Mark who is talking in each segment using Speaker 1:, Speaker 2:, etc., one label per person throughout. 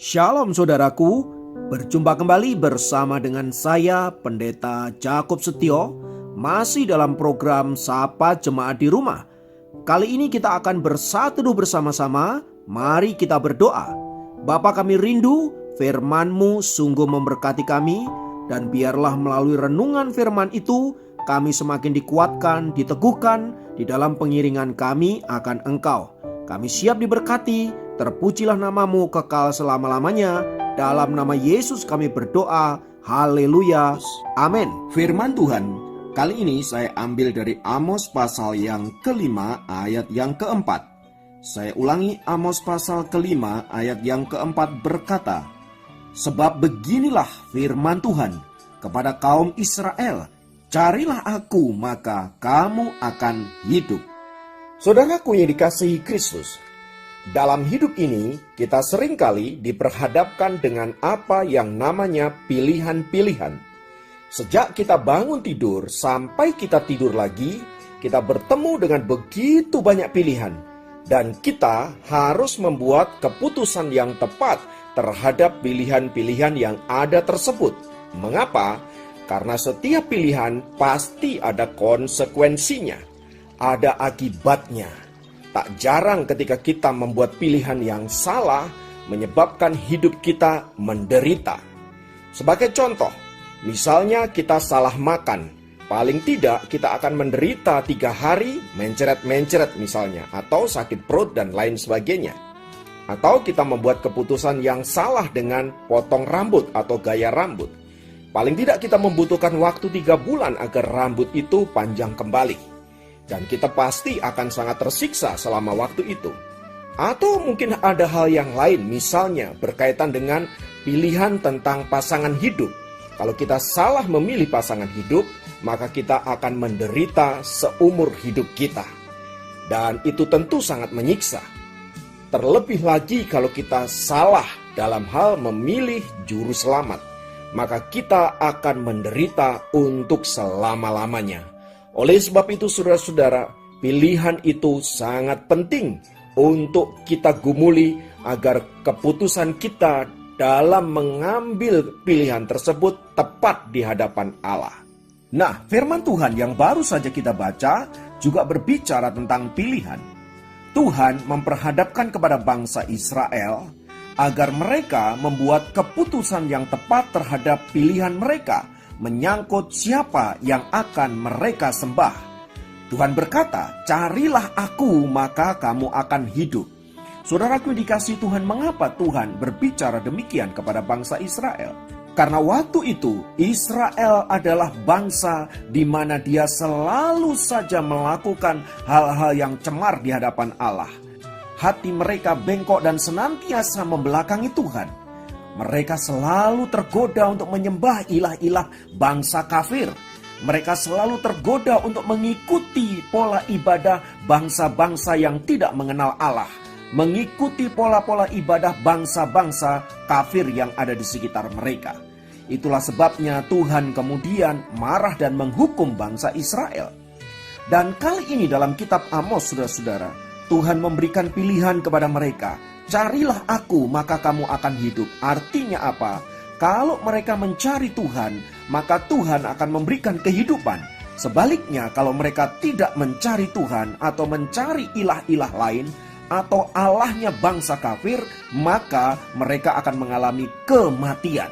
Speaker 1: Shalom saudaraku, berjumpa kembali bersama dengan saya Pendeta Jakob Setio, masih dalam program Sapa Jemaat di Rumah. Kali ini kita akan bersatu bersama-sama, mari kita berdoa. Bapa kami rindu, firman-Mu sungguh memberkati kami, dan biarlah melalui renungan firman itu, kami semakin dikuatkan, diteguhkan di dalam pengiringan kami akan Engkau. Kami siap diberkati. Terpujilah namamu kekal selama-lamanya. Dalam nama Yesus kami berdoa. Haleluya. Amin. Firman Tuhan kali ini saya ambil dari Amos pasal yang kelima ayat yang keempat. Saya ulangi, Amos pasal kelima ayat yang keempat berkata, "Sebab beginilah firman Tuhan kepada kaum Israel, carilah aku maka kamu akan hidup." Saudaraku yang dikasihi Kristus, dalam hidup ini, kita seringkali diperhadapkan dengan apa yang namanya pilihan-pilihan. Sejak kita bangun tidur sampai kita tidur lagi, kita bertemu dengan begitu banyak pilihan. Dan kita harus membuat keputusan yang tepat terhadap pilihan-pilihan yang ada tersebut. Mengapa? Karena setiap pilihan pasti ada konsekuensinya, ada akibatnya. Tak jarang ketika kita membuat pilihan yang salah, menyebabkan hidup kita menderita. Sebagai contoh, misalnya kita salah makan, paling tidak kita akan menderita 3 hari mencret-mencret misalnya, atau sakit perut dan lain sebagainya. Atau kita membuat keputusan yang salah dengan potong rambut atau gaya rambut. Paling tidak kita membutuhkan waktu 3 bulan agar rambut itu panjang kembali. Dan kita pasti akan sangat tersiksa selama waktu itu. Atau mungkin ada hal yang lain, misalnya berkaitan dengan pilihan tentang pasangan hidup. Kalau kita salah memilih pasangan hidup, maka kita akan menderita seumur hidup kita. Dan itu tentu sangat menyiksa. Terlebih lagi kalau kita salah dalam hal memilih juru selamat, maka kita akan menderita untuk selama-lamanya. Oleh sebab itu saudara-saudara, pilihan itu sangat penting untuk kita gumuli agar keputusan kita dalam mengambil pilihan tersebut tepat di hadapan Allah. Nah, firman Tuhan yang baru saja kita baca juga berbicara tentang pilihan. Tuhan memperhadapkan kepada bangsa Israel agar mereka membuat keputusan yang tepat terhadap pilihan mereka, menyangkut siapa yang akan mereka sembah. Tuhan berkata, "Carilah aku maka kamu akan hidup." Saudaraku dikasihi Tuhan, mengapa Tuhan berbicara demikian kepada bangsa Israel? Karena waktu itu Israel adalah bangsa di mana dia selalu saja melakukan hal-hal yang cemar di hadapan Allah. Hati mereka bengkok dan senantiasa membelakangi Tuhan. Mereka selalu tergoda untuk menyembah ilah-ilah bangsa kafir. Mereka selalu tergoda untuk mengikuti pola ibadah bangsa-bangsa yang tidak mengenal Allah. Mengikuti pola-pola ibadah bangsa-bangsa kafir yang ada di sekitar mereka. Itulah sebabnya Tuhan kemudian marah dan menghukum bangsa Israel. Dan kali ini dalam kitab Amos, saudara-saudara, Tuhan memberikan pilihan kepada mereka. "Carilah aku maka kamu akan hidup." Artinya apa? Kalau mereka mencari Tuhan, maka Tuhan akan memberikan kehidupan. Sebaliknya kalau mereka tidak mencari Tuhan atau mencari ilah-ilah lain atau Allahnya bangsa kafir, maka mereka akan mengalami kematian.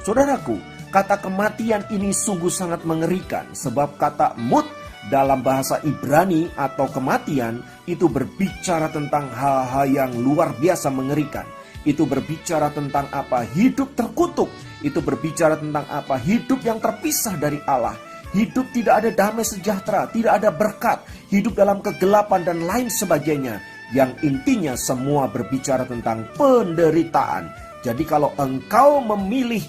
Speaker 1: Saudaraku, kata kematian ini sungguh sangat mengerikan, sebab kata mut dalam bahasa Ibrani atau kematian itu berbicara tentang hal-hal yang luar biasa mengerikan. Itu berbicara tentang apa? Hidup terkutuk. Itu berbicara tentang apa? Hidup yang terpisah dari Allah. Hidup tidak ada damai sejahtera, tidak ada berkat. Hidup dalam kegelapan dan lain sebagainya. Yang intinya semua berbicara tentang penderitaan. Jadi kalau engkau memilih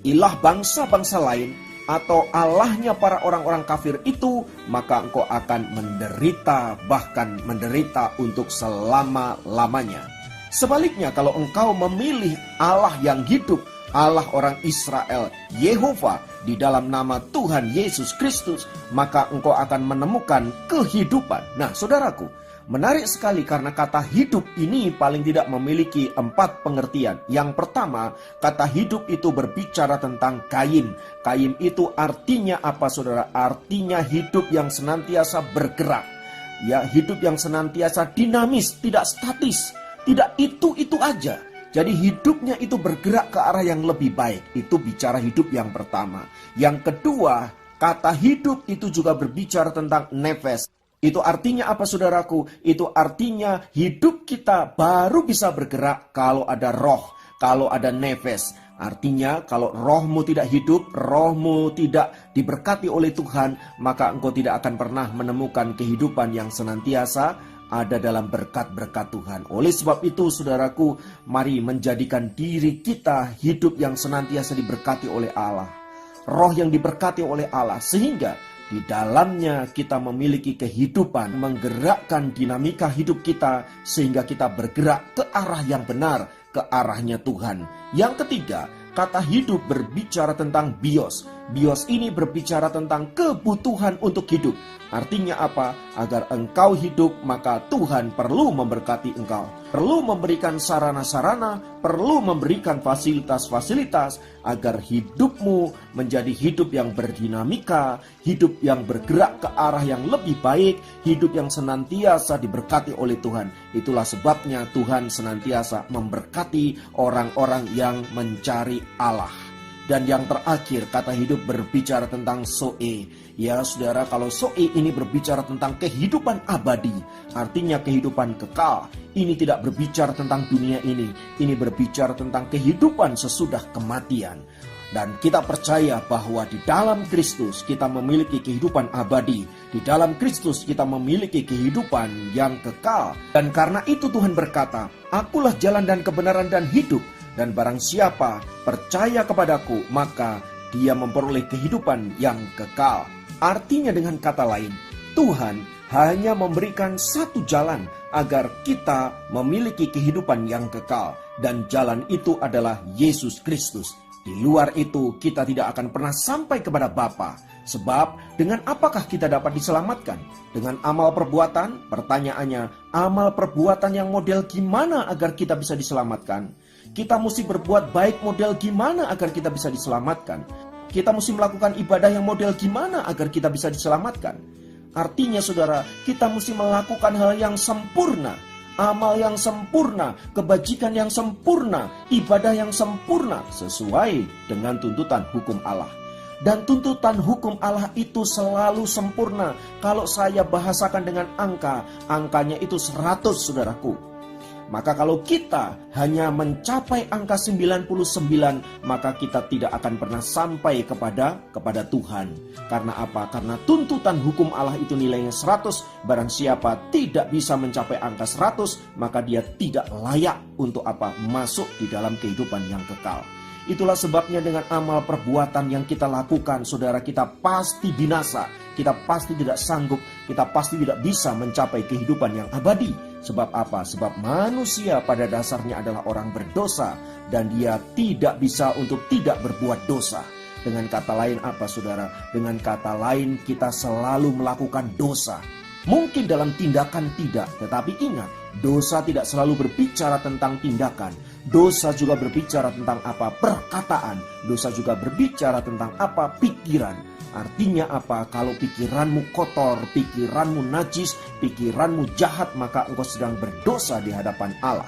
Speaker 1: ilah bangsa-bangsa lain atau Allahnya para orang-orang kafir itu, maka engkau akan menderita, bahkan menderita untuk selama-lamanya. Sebaliknya kalau engkau memilih Allah yang hidup, Allah orang Israel, Yehova, di dalam nama Tuhan Yesus Kristus, maka engkau akan menemukan kehidupan. Nah, saudaraku, menarik sekali karena kata hidup ini paling tidak memiliki 4 pengertian. Yang pertama, kata hidup itu berbicara tentang kaim. Kaim itu artinya apa, saudara? Artinya hidup yang senantiasa bergerak. Ya, hidup yang senantiasa dinamis, tidak statis, tidak itu aja. Jadi hidupnya itu bergerak ke arah yang lebih baik. Itu bicara hidup yang pertama. Yang kedua, kata hidup itu juga berbicara tentang nefes. Itu artinya apa, saudaraku? Itu artinya hidup kita baru bisa bergerak kalau ada roh, kalau ada nefes. Artinya kalau rohmu tidak hidup, rohmu tidak diberkati oleh Tuhan, maka engkau tidak akan pernah menemukan kehidupan yang senantiasa ada dalam berkat-berkat Tuhan. Oleh sebab itu, saudaraku, mari menjadikan diri kita hidup yang senantiasa diberkati oleh Allah. Roh yang diberkati oleh Allah, sehingga di dalamnya kita memiliki kehidupan, menggerakkan dinamika hidup kita, sehingga kita bergerak ke arah yang benar, ke arahnya Tuhan. Yang ketiga, kata hidup berbicara tentang bios. Bios ini berbicara tentang kebutuhan untuk hidup. Artinya apa? Agar engkau hidup, maka Tuhan perlu memberkati engkau. Perlu memberikan sarana-sarana, perlu memberikan fasilitas-fasilitas agar hidupmu menjadi hidup yang berdinamika, hidup yang bergerak ke arah yang lebih baik, hidup yang senantiasa diberkati oleh Tuhan. Itulah sebabnya Tuhan senantiasa memberkati orang-orang yang mencari Allah. Dan yang terakhir, kata hidup berbicara tentang Zoe. Ya saudara, kalau Zoe ini berbicara tentang kehidupan abadi, artinya kehidupan kekal. Ini tidak berbicara tentang dunia ini. Ini berbicara tentang kehidupan sesudah kematian. Dan kita percaya bahwa di dalam Kristus kita memiliki kehidupan abadi. Di dalam Kristus kita memiliki kehidupan yang kekal. Dan karena itu Tuhan berkata, "Akulah jalan dan kebenaran dan hidup. Dan barang siapa percaya kepadaku, maka dia memperoleh kehidupan yang kekal." Artinya dengan kata lain, Tuhan hanya memberikan satu jalan agar kita memiliki kehidupan yang kekal. Dan jalan itu adalah Yesus Kristus. Di luar itu kita tidak akan pernah sampai kepada Bapa. Sebab dengan apakah kita dapat diselamatkan? Dengan amal perbuatan? Pertanyaannya, amal perbuatan yang model gimana agar kita bisa diselamatkan? Kita mesti berbuat baik model gimana agar kita bisa diselamatkan? Kita mesti melakukan ibadah yang model gimana agar kita bisa diselamatkan? Artinya saudara, kita mesti melakukan hal yang sempurna, amal yang sempurna, kebajikan yang sempurna, ibadah yang sempurna, sesuai dengan tuntutan hukum Allah. Dan tuntutan hukum Allah itu selalu sempurna. Kalau saya bahasakan dengan angkanya itu 100, saudaraku. Maka kalau kita hanya mencapai angka 99, maka kita tidak akan pernah sampai kepada Tuhan. Karena apa? Karena tuntutan hukum Allah itu nilainya 100. Barang siapa tidak bisa mencapai angka 100, maka dia tidak layak untuk apa? Masuk di dalam kehidupan yang kekal. Itulah sebabnya dengan amal perbuatan yang kita lakukan, saudara, kita pasti binasa. Kita pasti tidak sanggup, kita pasti tidak bisa mencapai kehidupan yang abadi. Sebab apa? Sebab manusia pada dasarnya adalah orang berdosa, dan dia tidak bisa untuk tidak berbuat dosa. Dengan kata lain apa, saudara? Dengan kata lain kita selalu melakukan dosa. Mungkin dalam tindakan tidak, tetapi ingat, dosa tidak selalu berbicara tentang tindakan. Dosa juga berbicara tentang apa? Perkataan. Dosa juga berbicara tentang apa? Pikiran. Artinya apa? Kalau pikiranmu kotor, pikiranmu najis, pikiranmu jahat, maka engkau sedang berdosa di hadapan Allah.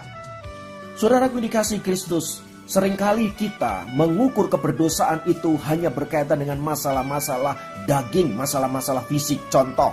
Speaker 1: Saudaraku dikasihi Kristus, seringkali kita mengukur keberdosaan itu hanya berkaitan dengan masalah-masalah daging, masalah-masalah fisik. Contoh,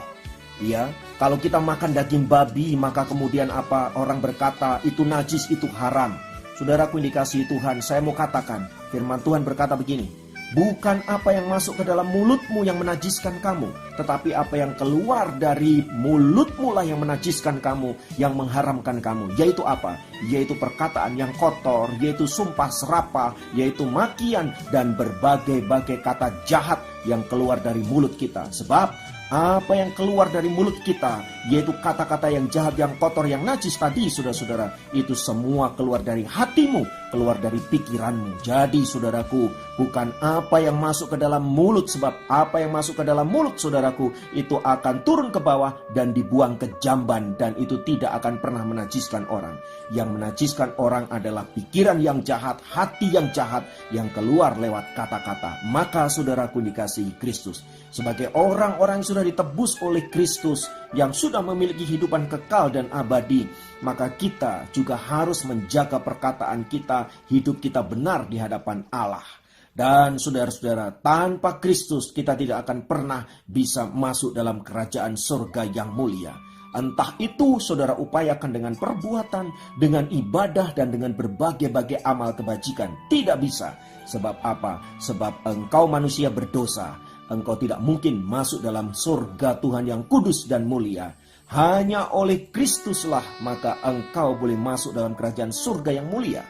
Speaker 1: ya, kalau kita makan daging babi, maka kemudian apa? Orang berkata itu najis, itu haram. Saudaraku yang dikasihi Tuhan, saya mau katakan, firman Tuhan berkata begini, bukan apa yang masuk ke dalam mulutmu yang menajiskan kamu, tetapi apa yang keluar dari mulutmu lah yang menajiskan kamu, yang mengharamkan kamu. Yaitu apa? Yaitu perkataan yang kotor, yaitu sumpah serapah, yaitu makian, dan berbagai-bagai kata jahat yang keluar dari mulut kita. Sebab apa yang keluar dari mulut kita, yaitu kata-kata yang jahat, yang kotor, yang najis tadi, saudara-saudara, itu semua keluar dari hatimu. keluar dari pikiranmu. Jadi saudaraku, bukan apa yang masuk ke dalam mulut, sebab apa yang masuk ke dalam mulut saudaraku itu akan turun ke bawah dan dibuang ke jamban, dan itu tidak akan pernah menajiskan orang. Yang menajiskan orang adalah pikiran yang jahat, hati yang jahat yang keluar lewat kata-kata. Maka saudaraku dikasihi Kristus, sebagai orang-orang yang sudah ditebus oleh Kristus, yang sudah memiliki kehidupan kekal dan abadi, maka kita juga harus menjaga perkataan kita, hidup kita benar di hadapan Allah. Dan saudara-saudara, tanpa Kristus kita tidak akan pernah bisa masuk dalam kerajaan surga yang mulia. Entah itu saudara upayakan dengan perbuatan, dengan ibadah, dan dengan berbagai-bagai amal kebajikan. Tidak bisa. Sebab apa? Sebab engkau manusia berdosa. Engkau tidak mungkin masuk dalam surga Tuhan yang kudus dan mulia. Hanya oleh Kristuslah maka engkau boleh masuk dalam kerajaan surga yang mulia.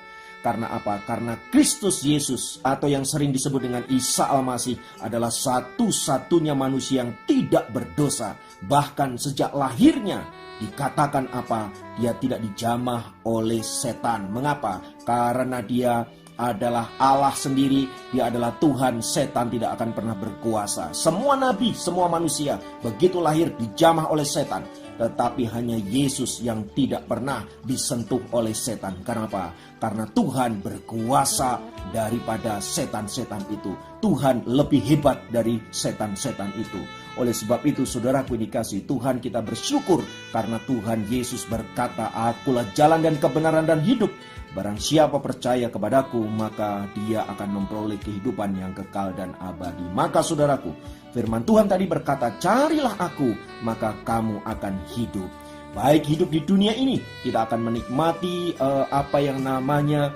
Speaker 1: Karena apa? Karena Kristus Yesus, atau yang sering disebut dengan Isa Al-Masih, adalah satu-satunya manusia yang tidak berdosa. Bahkan sejak lahirnya dikatakan apa? Dia tidak dijamah oleh setan. Mengapa? Karena dia adalah Allah sendiri, dia adalah Tuhan. Setan tidak akan pernah berkuasa. Semua nabi, semua manusia begitu lahir dijamah oleh setan. Tetapi hanya Yesus yang tidak pernah disentuh oleh setan. Karena apa? Karena Tuhan berkuasa daripada setan-setan itu. Tuhan lebih hebat dari setan-setan itu. Oleh sebab itu saudaraku dikasihi Tuhan, kita bersyukur karena Tuhan Yesus berkata, "Akulah jalan dan kebenaran dan hidup. Barang siapa percaya kepadaku, maka dia akan memperoleh kehidupan yang kekal dan abadi." Maka saudaraku, firman Tuhan tadi berkata, "Carilah aku, maka kamu akan hidup." Baik hidup di dunia ini, kita akan menikmati apa yang namanya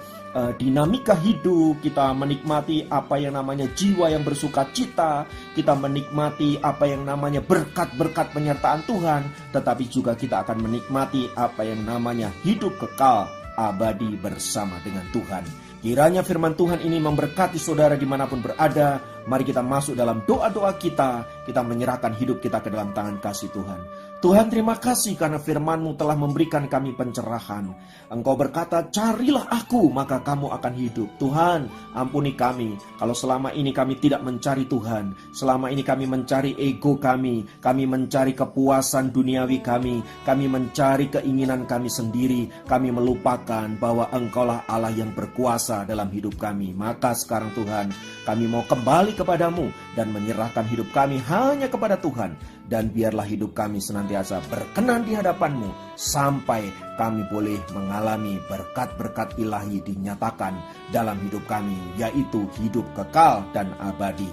Speaker 1: dinamika hidup. Kita menikmati apa yang namanya jiwa yang bersuka cita. Kita menikmati apa yang namanya berkat-berkat penyertaan Tuhan. Tetapi juga kita akan menikmati apa yang namanya hidup kekal abadi bersama dengan Tuhan. Kiranya firman Tuhan ini memberkati saudara dimanapun berada. Mari kita masuk dalam doa-doa kita. Kita menyerahkan hidup kita ke dalam tangan kasih Tuhan. Tuhan, terima kasih karena firman-Mu telah memberikan kami pencerahan. Engkau berkata, "Carilah aku, maka kamu akan hidup." Tuhan, ampuni kami kalau selama ini kami tidak mencari Tuhan. Selama ini kami mencari ego kami mencari kepuasan duniawi kami mencari keinginan kami sendiri. Kami melupakan bahwa Engkaulah Allah yang berkuasa dalam hidup kami. Maka sekarang Tuhan, kami mau kembali kepadamu dan menyerahkan hidup kami hanya kepada Tuhan. Dan biarlah hidup kami senantiasa berkenan di hadapan-Mu sampai kami boleh mengalami berkat-berkat ilahi dinyatakan dalam hidup kami, yaitu hidup kekal dan abadi.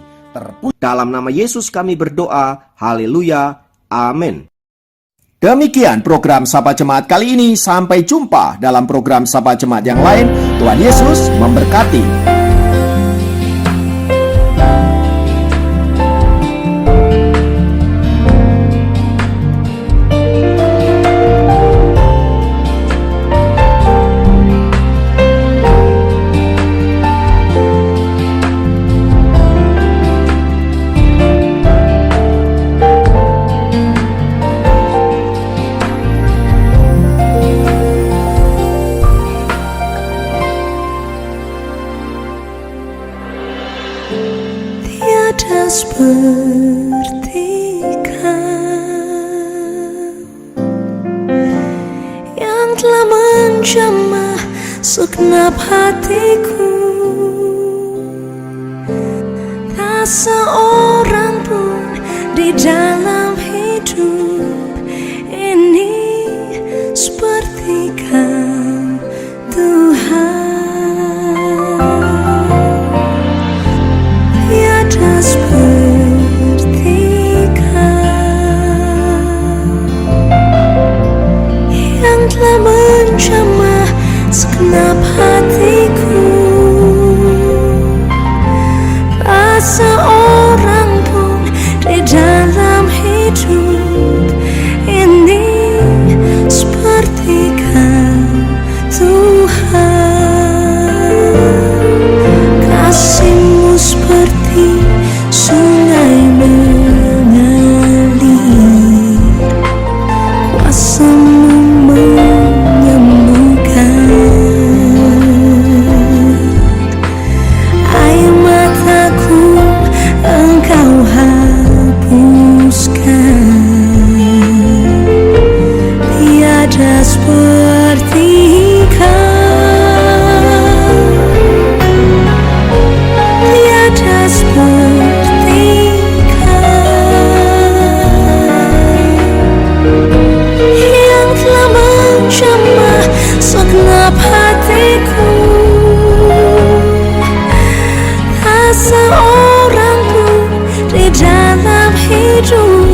Speaker 1: Dalam nama Yesus kami berdoa. Haleluya. Amin. Demikian program Sapa Jemaat kali ini. Sampai jumpa dalam program Sapa Jemaat yang lain. Tuhan Yesus memberkati.
Speaker 2: Tiada seperti Kau yang telah menjamah segenap hatiku. Tak seorang pun di dalam hidup ini seperti Kau, Tuhan. Seperti Kau yang telah menjamah segenap hatiku. Tak seorang pun di dalam hidup ini seperti Kau, Tuhan. Kasih-Mu seperti sungai mengalir, kuasa-Mu menyembuhkan. yang telah menjamah segenap hatiku. Tak seorang pun di dalam hidup